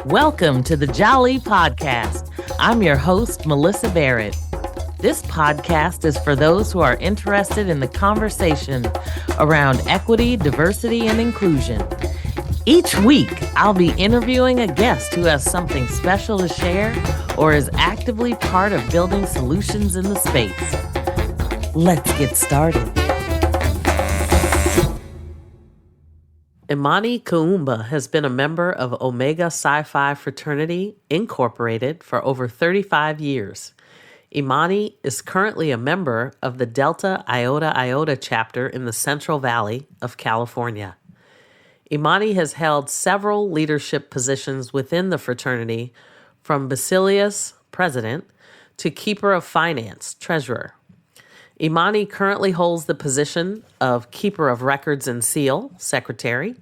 Welcome to the Jali podcast. I'm your host, Melyssa Barrett. This podcast is for those who are interested in the conversation around equity, diversity, and inclusion. Each week, I'll be interviewing a guest who has something special to share or is actively part of building solutions in the space. Let's get started. Imani Kuumba has been a member of Omega Psi Phi fraternity, Incorporated, for over 35 years. Imani is currently a member of the Delta Iota Iota chapter in the Central Valley of California. Imani has held several leadership positions within the fraternity, from Basilius, president, to Keeper of Finance, treasurer. Imani currently holds the position of Keeper of Records and Seal, secretary.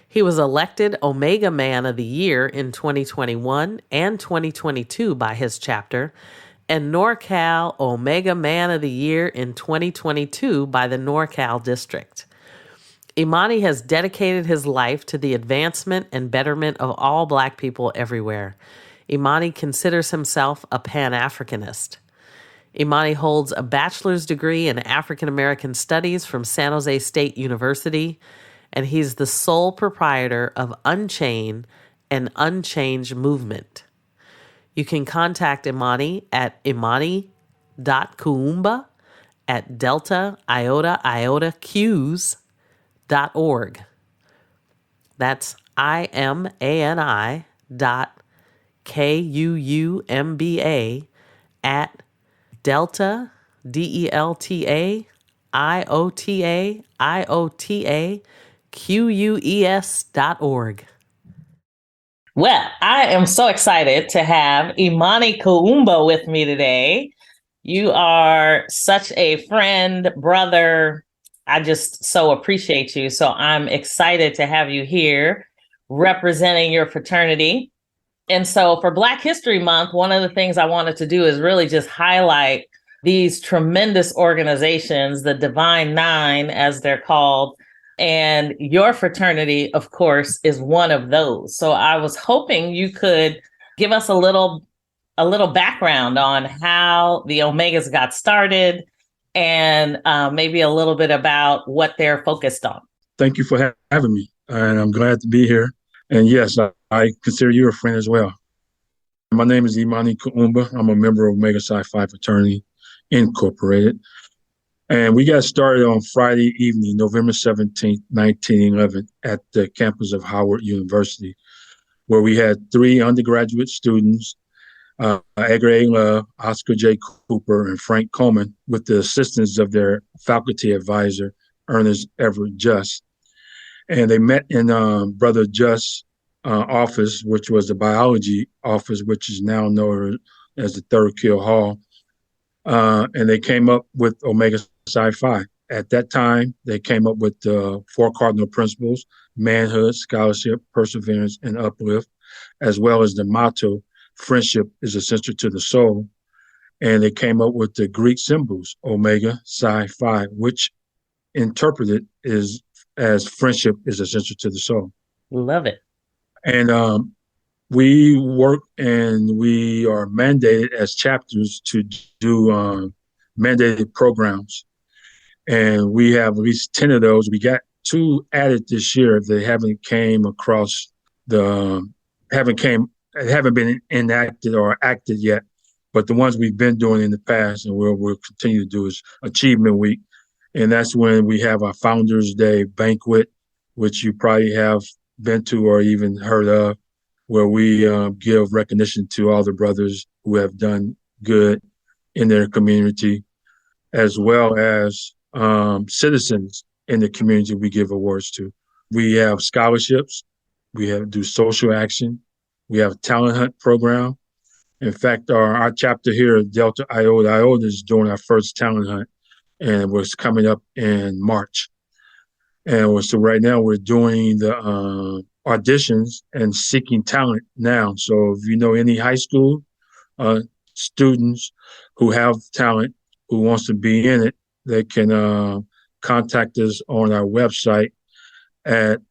He was elected Omega Man of the Year in 2021 and 2022 by his chapter, and NorCal Omega Man of the Year in 2022 by the NorCal district. Imani has dedicated his life to the advancement and betterment of all Black people everywhere. Imani considers himself a Pan-Africanist. Imani holds a bachelor's degree in African American Studies from San Jose State University, and he's the sole proprietor of Unchain and Unchanged Movement. You can contact Imani at imani.kuumba at delta iota iota qs.org. That's IMANI dot KUUMBA at Delta, DELTA, IOTA, IOTA, QUES.org. Well, I am so excited to have Imani Kuumba with me today. You are such a friend, brother. I just so appreciate you. So I'm excited to have you here representing your fraternity. And so for Black History Month, one of the things I wanted to do is really just highlight these tremendous organizations, the Divine Nine, as they're called. And your fraternity, of course, is one of those. So I was hoping you could give us a little background on how the Omegas got started and maybe a little bit about what they're focused on. Thank you for having me. And I'm glad to be here. And yes, I consider you a friend as well. My name is Imani Kuumba. I'm a member of Omega Psi Phi Fraternity, Incorporated. And we got started on Friday evening, November 17th, 1911, at the campus of Howard University, where we had 3 undergraduate students, Edgar A. Love, Oscar J. Cooper, and Frank Coleman, with the assistance of their faculty advisor, Ernest Everett Just. And they met in Brother Just's office, which was the biology office, which is now known as the Third Kill Hall. And they came up with Omega Psi Phi. At that time, they came up with the 4 cardinal principles: manhood, scholarship, perseverance, and uplift, as well as the motto, friendship is essential to the soul. And they came up with the Greek symbols, Omega Psi Phi, which interpreted is as friendship is essential to the soul. Love it. And we work and we are mandated as chapters to do mandated programs. And we have at least 10 of those. We got 2 added this year. They haven't been enacted or acted yet. But the ones we've been doing in the past and we'll continue to do is Achievement Week. And that's when we have our Founders Day banquet, which you probably have been to or even heard of, where we give recognition to all the brothers who have done good in their community, as well as citizens in the community we give awards to. We have scholarships. We do social action. We have a talent hunt program. In fact, our chapter here at Delta Iota Iota is doing our first talent hunt, and it was coming up in March. And so right now we're doing the auditions and seeking talent now. So if you know any high school students who have talent, who wants to be in it, they can contact us on our website at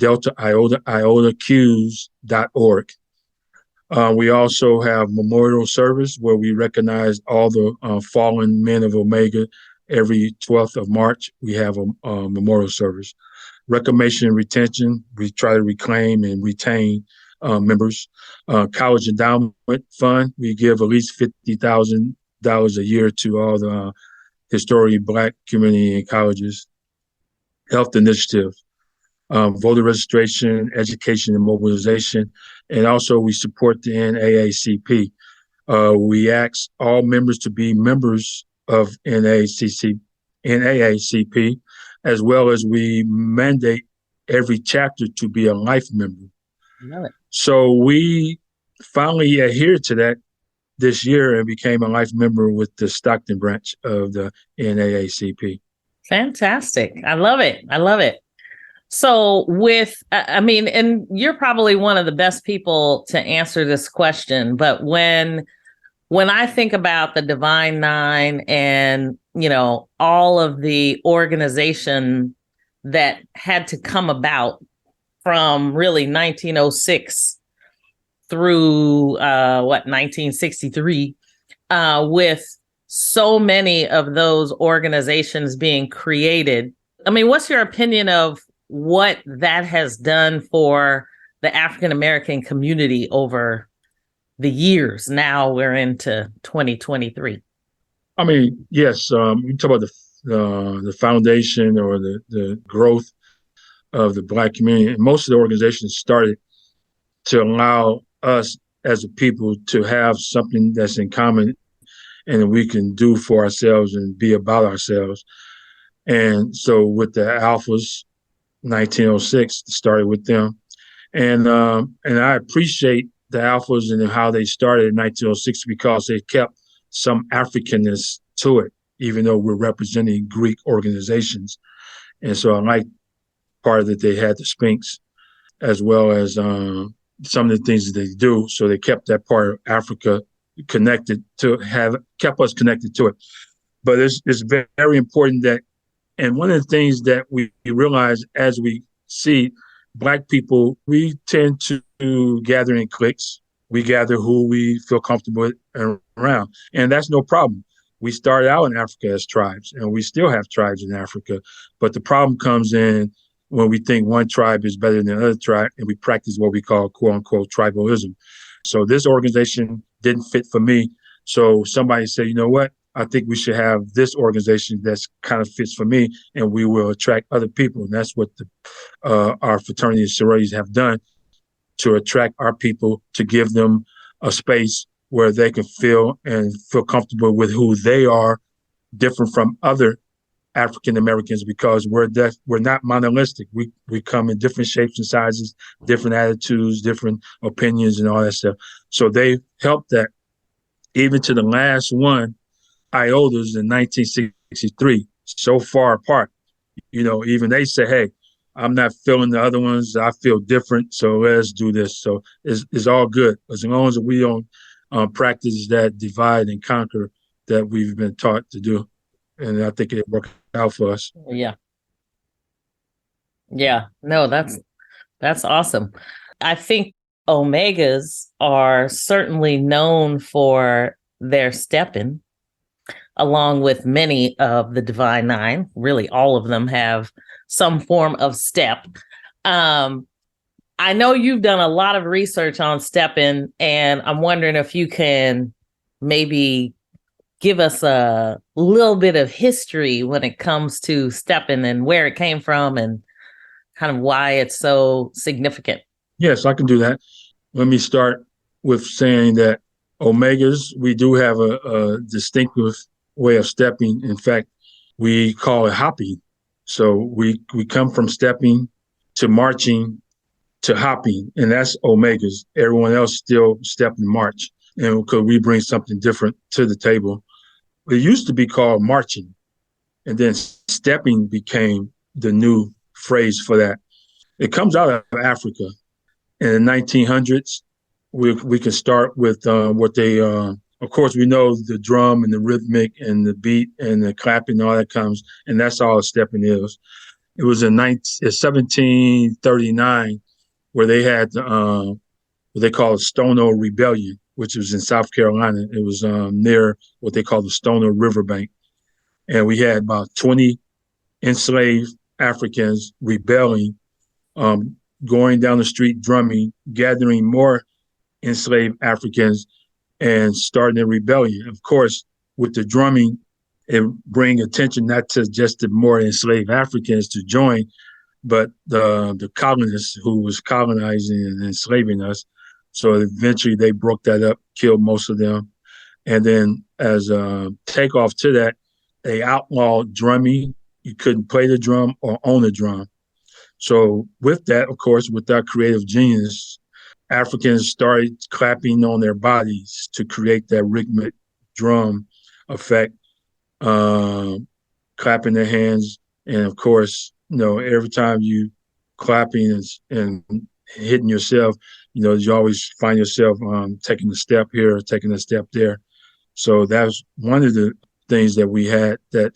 Delta Iota Iota Qs.org. We also have memorial service where we recognize all the fallen men of Omega. Every 12th of March, we have a memorial service. Reclamation and retention, we try to reclaim and retain members. College endowment fund, we give at least $50,000 a year to all the historically Black community and colleges. Health initiative, voter registration, education, and mobilization. And also we support the NAACP. We ask all members to be members of NAACP, as well as we mandate every chapter to be a life member. Love it. So we finally adhered to that this year and became a life member with the Stockton branch of the NAACP. Fantastic. I love it. I love it. So and you're probably one of the best people to answer this question, but when I think about the Divine Nine and, all of the organization that had to come about from really 1906 through 1963, with so many of those organizations being created. I mean, what's your opinion of what that has done for the African American community over the years? Now we're into 2023. I mean, yes, you talk about the foundation or the growth of the Black community. And most of the organizations started to allow us as a people to have something that's in common and we can do for ourselves and be about ourselves. And so with the Alphas, 1906 started with them. And I appreciate the Alphas and how they started in 1906 because they kept some Africanness to it, even though we're representing Greek organizations. And so I like part that they had the Sphinx, as well as some of the things that they do. So they kept that part of Africa kept us connected to it. But it's very important that, and one of the things that we realize as we see Black people, we tend to gather in cliques. We gather who we feel comfortable with around. And that's no problem. We started out in Africa as tribes, and we still have tribes in Africa. But the problem comes in when we think one tribe is better than another tribe, and we practice what we call, quote unquote, tribalism. So this organization didn't fit for me. So somebody said, you know what? I think we should have this organization that's kind of fits for me, and we will attract other people. And that's what our fraternity and sororities have done, to attract our people, to give them a space where they can feel comfortable with who they are, different from other African Americans, because we're not monolithic. We come in different shapes and sizes, different attitudes, different opinions, and all that stuff. So they helped that, even to the last one, Iotas in 1963, so far apart. Even they say, hey, I'm not feeling the other ones. I feel different, so let's do this. So it's all good, as long as we don't practice that divide and conquer that we've been taught to do. And I think it worked out for us. Yeah. Yeah. No, that's awesome. I think Omegas are certainly known for their stepping, along with many of the Divine Nine. Really, all of them have some form of step. I know you've done a lot of research on stepping, and I'm wondering if you can maybe give us a little bit of history when it comes to stepping and where it came from and kind of why it's so significant. Yes, I can do that. Let me start with saying that Omegas, we do have a distinctive way of stepping. In fact, we call it hopping. So we come from stepping to marching to hopping, and that's Omegas. Everyone else still step and march, and because we bring something different to the table. It used to be called marching, and then stepping became the new phrase for that. It comes out of Africa. In the 1900s, we can start with what they, of course, we know the drum and the rhythmic and the beat and the clapping, all that comes, and that's all stepping is. It was in 1739 where they had what they call a Stono Rebellion, which was in South Carolina. It was near what they call the Stono Riverbank. And we had about 20 enslaved Africans rebelling, going down the street drumming, gathering more enslaved Africans and starting a rebellion. Of course, with the drumming, it bring attention not to just the more enslaved Africans to join, but the colonists who was colonizing and enslaving us. So eventually they broke that up, killed most of them. And then as a takeoff to that, they outlawed drumming. You couldn't play the drum or own a drum. So with that, of course, with that creative genius, Africans started clapping on their bodies to create that rhythmic drum effect, uh, clapping their hands. And of course, every time you clapping and hitting yourself, you always find yourself taking a step here, taking a step there. So that was one of the things that we had that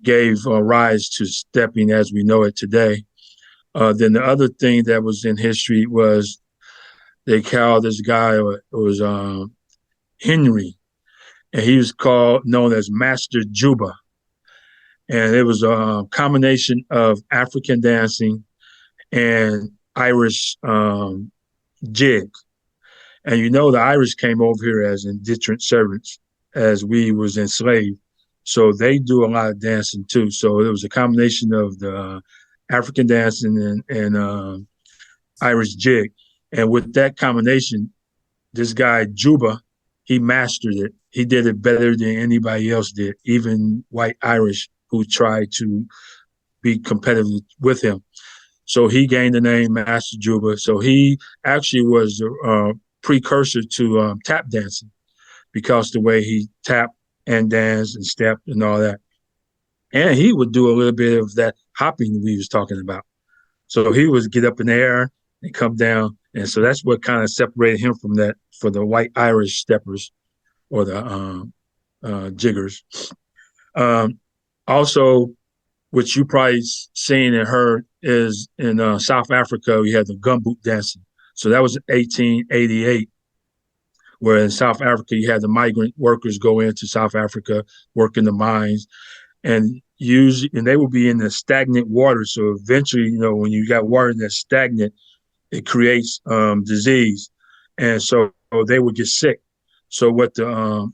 gave rise to stepping as we know it today. Then the other thing that was in history was they called this guy, it was Henry, and he was known as Master Juba. And it was a combination of African dancing and Irish jig. And the Irish came over here as indentured servants as we was enslaved. So they do a lot of dancing too. So it was a combination of the African dancing and Irish jig. And with that combination, this guy Juba, he mastered it. He did it better than anybody else did, even white Irish who tried to be competitive with him. So he gained the name Master Juba. So he actually was a precursor to tap dancing because the way he tapped and danced and stepped and all that. And he would do a little bit of that hopping we was talking about. So he would get up in the air and come down. And so that's what kind of separated him from that for the white Irish steppers or the jiggers. Also, which you probably seen and heard is in South Africa, we had the gumboot dancing. So that was 1888, where in South Africa, you had the migrant workers go into South Africa, work in the mines, and they would be in the stagnant water. So eventually, when you got water that's stagnant, it creates disease. And so they would get sick. So what the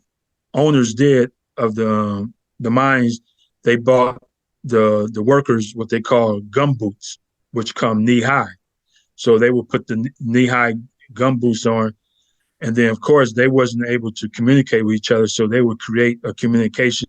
owners did of the mines, they bought the workers what they call gum boots, which come knee high. So they would put the knee high gum boots on, and then of course they wasn't able to communicate with each other, so they would create a communication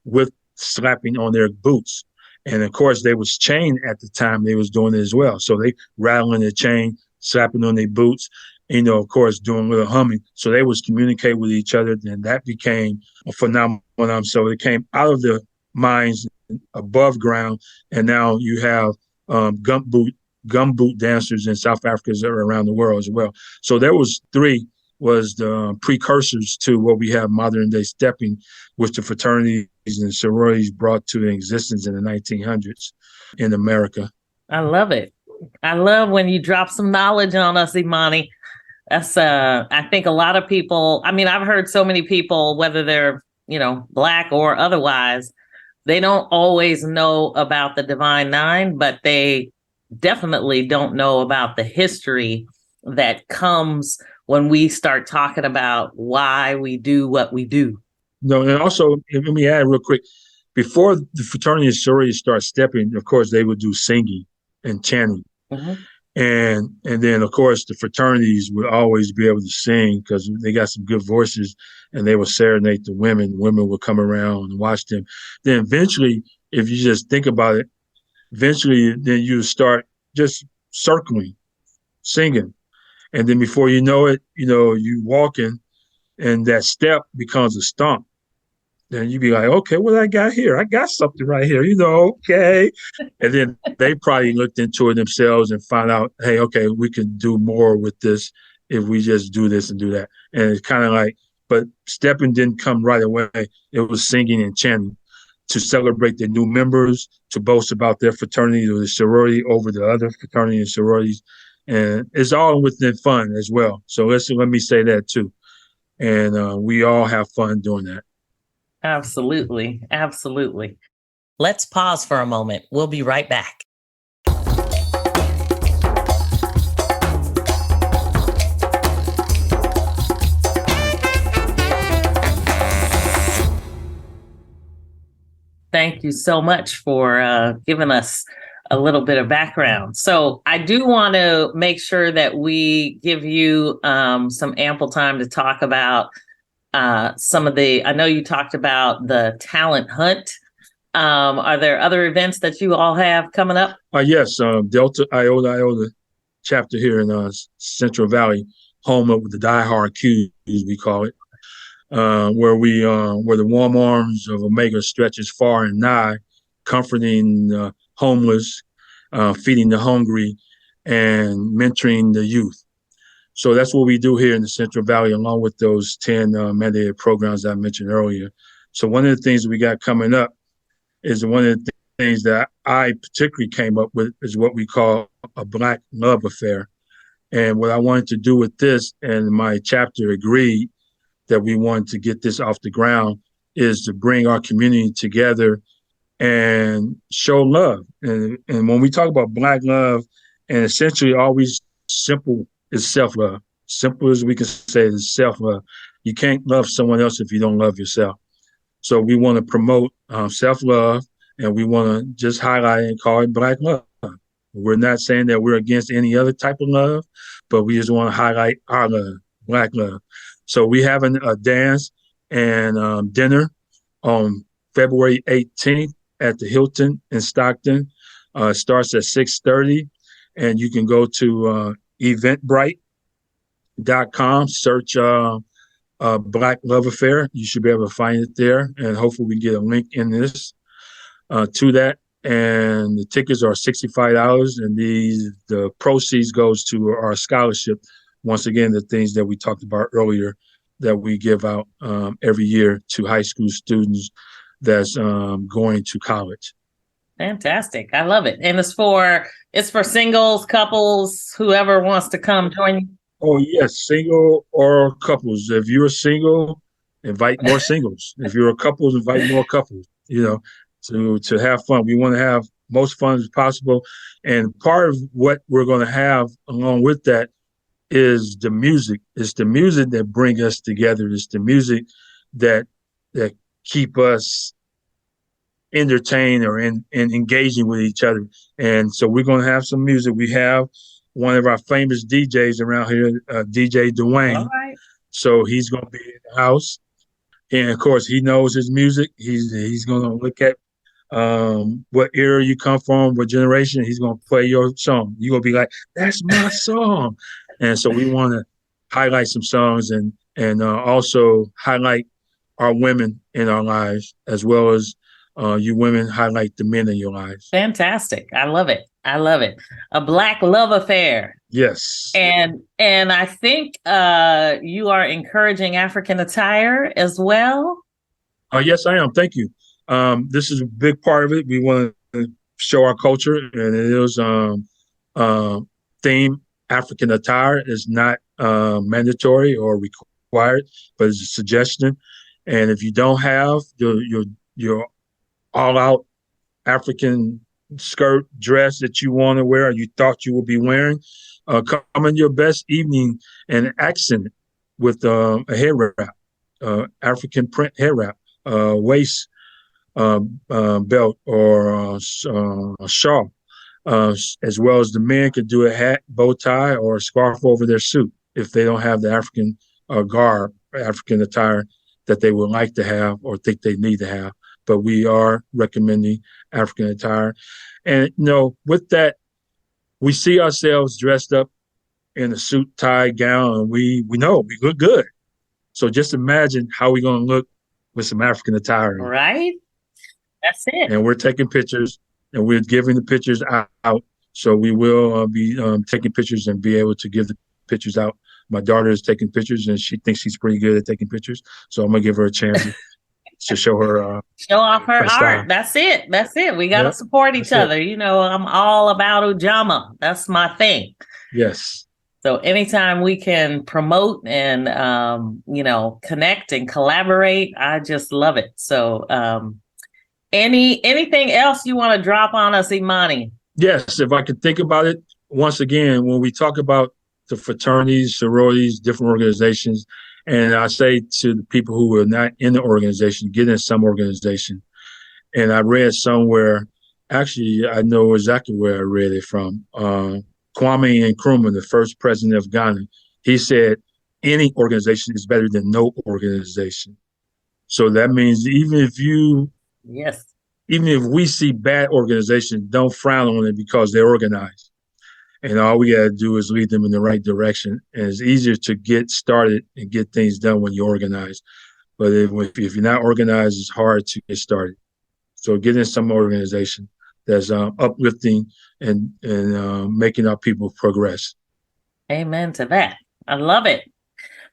with slapping on their boots. And of course they was chained at the time they was doing it as well. So they rattling the chain, slapping on their boots, of course doing a little humming. So they was communicate with each other, and that became a phenomenon. So it came out of the mines above ground, and now you have gumboot dancers in South Africa around the world as well. So there was three was the precursors to what we have modern day stepping, which the fraternities and sororities brought to existence in the 1900s in America. I love it. I love when you drop some knowledge on us, Imani. That's I think a lot of people, I've heard so many people, whether they're, Black or otherwise, they don't always know about the Divine Nine, but they definitely don't know about the history that comes when we start talking about why we do what we do. No, and also, let me add real quick, before the fraternity and sorority start stepping, of course, they would do singing and chanting. Mm-hmm. And then, of course, the fraternities would always be able to sing because they got some good voices, and they would serenade the women. Women would come around and watch them. Then eventually, if you just think about it, eventually then you start just circling, singing. And then before you know it, you walking, and that step becomes a stomp. Then you be like, okay, what I got here? I got something right here, okay. And then they probably looked into it themselves and found out, hey, okay, we can do more with this if we just do this and do that. And it's kind of like, but stepping didn't come right away. It was singing and chanting. to celebrate their new members, to boast about their fraternity or the sorority over the other fraternity and sororities. And it's all within fun as well. So let me say that too. And we all have fun doing that. Absolutely. Absolutely. Let's pause for a moment. We'll be right back. Thank you so much for giving us a little bit of background. So I do want to make sure that we give you some ample time to talk about some of I know you talked about the talent hunt. Are there other events that you all have coming up? Yes, Delta Iota chapter here in Central Valley, home of the diehard Qs, we call it. Where the warm arms of Omega stretches far and nigh, comforting the homeless, feeding the hungry, and mentoring the youth. So that's what we do here in the Central Valley, along with those 10 mandated programs that I mentioned earlier. So one of the things we got coming up is one of the things that I particularly came up with is what we call a Black love affair. And what I wanted to do with this, and my chapter agreed, that we want to get this off the ground is to bring our community together and show love. And when we talk about Black love, and essentially always simple is self-love. Simple as we can say is self-love. You can't love someone else if you don't love yourself. So we want to promote self-love, and we want to just highlight and call it Black love. We're not saying that we're against any other type of love, but we just want to highlight our love, Black love. So we having a dance and dinner on February 18th at the Hilton in Stockton. Starts at 6:30, and you can go to eventbrite.com, search Black Love Affair. You should be able to find it there, and hopefully we get a link in this to that. And the tickets are $65, and the proceeds goes to our scholarship. Once again, the things that we talked about earlier that we give out every year to high school students that's going to college. Fantastic. I love it. And it's for singles, couples, whoever wants to come join you. Oh, yes, single or couples. If you're single, invite more singles. If you're a couple, invite more couples, to have fun. We want to have most fun as possible. And part of what we're going to have along with that is the music. It's the music that bring us together. It's the music that keep us entertained or in engaging with each other. And so we're going to have some music. We have one of our famous DJs around here, DJ Dwayne. All right. So he's going to be in the house. And of course, he knows his music. He's going to look at what era you come from, what generation. He's going to play your song. You're going to be like, that's my song. And so we want to highlight some songs and also highlight our women in our lives, as well as you women highlight the men in your lives. Fantastic. I love it. I love it. A Black love affair. Yes. And I think you are encouraging African attire as well. Yes, I am. Thank you. This is a big part of it. We want to show our culture, and it is theme. African attire is not mandatory or required, but it's a suggestion. And if you don't have your all-out African skirt, dress that you want to wear or you thought you would be wearing, come in your best evening and accent it with a hair wrap, African print hair wrap, waist belt or a shawl. As well as the men could do a hat, bow tie, or a scarf over their suit if they don't have the African garb, African attire that they would like to have or think they need to have. But we are recommending African attire. And, with that, we see ourselves dressed up in a suit, tie, gown, and we know we look good. So just imagine how we're going to look with some African attire. Right? That's it. And we're taking pictures. And we're giving the pictures out. So we will be taking pictures and be able to give the pictures out. My daughter is taking pictures, and she thinks she's pretty good at taking pictures. So I'm going to give her a chance to show her show off her art. style. That's it. We got to support each That's other. I'm all about Ujamaa. That's my thing. Yes. So anytime we can promote and, connect and collaborate, I just love it. So anything else you want to drop on us, Imani? Yes, if I could think about it, once again, when we talk about the fraternities, sororities, different organizations, and I say to the people who are not in the organization, get in some organization. And I read somewhere, actually, I know exactly where I read it from. Kwame Nkrumah, the first president of Ghana, he said, any organization is better than no organization. So that means even if we see bad organizations, don't frown on it because they're organized. And all we got to do is lead them in the right direction. And it's easier to get started and get things done when you're organized. But if you're not organized, it's hard to get started. So get in some organization that's uplifting and making our people progress. Amen to that. I love it.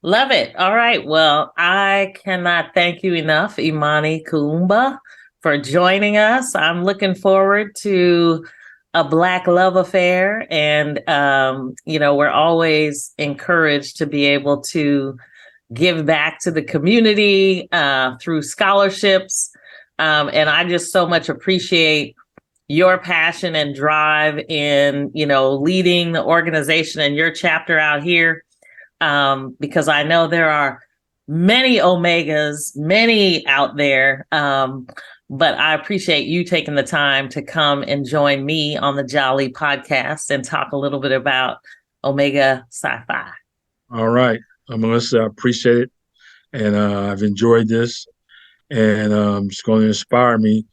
Love it. All right. Well, I cannot thank you enough, Imani Kuumba, for joining us. I'm looking forward to a Black love affair. And, we're always encouraged to be able to give back to the community through scholarships. And I just so much appreciate your passion and drive in, leading the organization and your chapter out here. Because I know there are many Omegas, many out there. But I appreciate you taking the time to come and join me on the Jali podcast and talk a little bit about Omega Psi Phi. All right. Melyssa, I appreciate it. And I've enjoyed this. And it's going to inspire me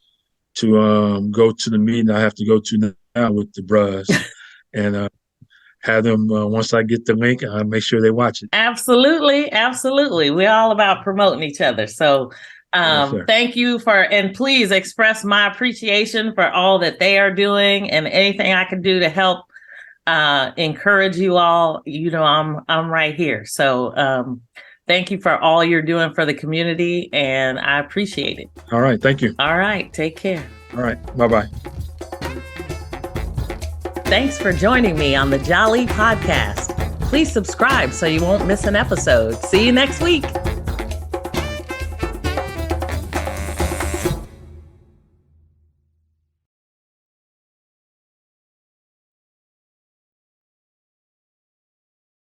to go to the meeting I have to go to now with the bros and have them, once I get the link, make sure they watch it. Absolutely. We're all about promoting each other. So thank you and please express my appreciation for all that they are doing and anything I can do to help encourage you all. I'm right here. So thank you for all you're doing for the community, and I appreciate it. All right. Thank you. All right. Take care. All right. Bye-bye. Thanks for joining me on the Jali podcast. Please subscribe so you won't miss an episode. See you next week.